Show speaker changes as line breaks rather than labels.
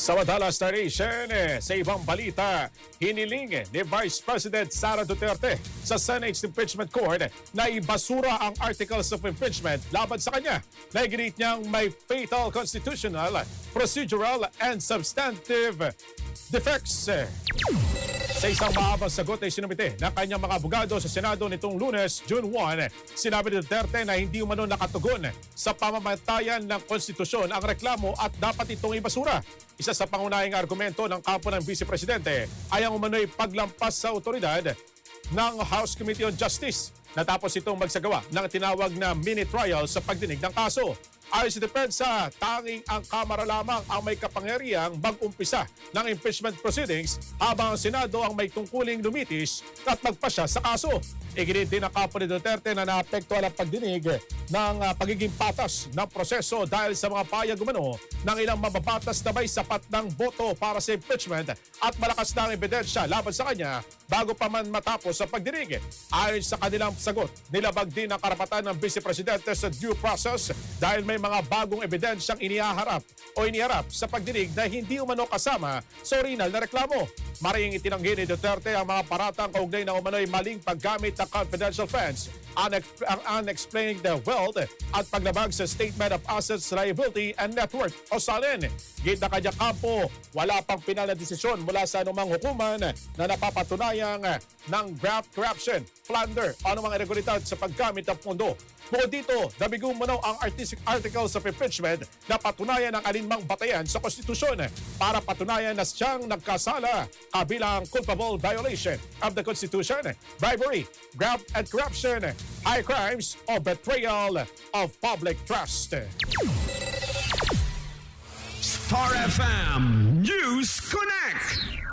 Sa madalas na nation, sa ibang balita, hiniling ni Vice President Sara Duterte sa Senate's Impeachment Court na ibasura ang articles of impeachment laban sa kanya na iginit niyang may fatal constitutional, procedural, and substantive defects. Sa isang mahabang sagot ay sinumite ng kanyang mga abogado sa Senado nitong Lunes, June 1, sinabi ni Duterte na hindi umano nakatugon sa pamamatayan ng konstitusyon ang reklamo at dapat itong ibasura. Isa sa pangunahing argumento ng kampo ng Vice Presidente ay ang umano'y paglampas sa otoridad ng House Committee on Justice natapos itong magsagawa ng tinawag na mini-trial sa pagdinig ng kaso. Ayon sa depensa, tanging ang Kamara lamang ang may kapangyarihang mag-umpisa ng impeachment proceedings habang ang Senado ang may tungkuling lumitis at magpasya sa kaso. Iginit din ang kampo ni Duterte na naapektuhan ang pagdinig ng pagiging patas ng proseso dahil sa mga payag umano ng ilang mababatas na may sapat ng boto para sa impeachment at malakas na ang ebidensya laban sa kanya bago pa man matapos ang pagdinig. Ayon sa kanilang sagot, nilabag din ang karapatan ng Vice Presidente sa due process dahil may mga bagong ebidensyang iniharap sa pagdinig na hindi umano kasama sa orinal na reklamo. Maring itinanggi ni Duterte ang mga paratang kaugnay ng umano'y maling paggamit ng confidential funds, unexplained wealth at paglabag sa Statement of Assets, Liability and Net Worth o SALIN. Gid na kanya kampo, wala pang pinal na desisyon mula sa anumang hukuman na napapatunayang ng graft corruption, plunder o anumang irregularidad sa paggamit ng pondo. Bukod dito, nabigong mo ang articles of impeachment na patunayan ang alinmang batayan sa konstitusyon para patunayan na siyang nagkasala kabilang culpable violation of the Constitution, bribery, graft and corruption, high crimes o betrayal of public trust.
Star FM News Connect.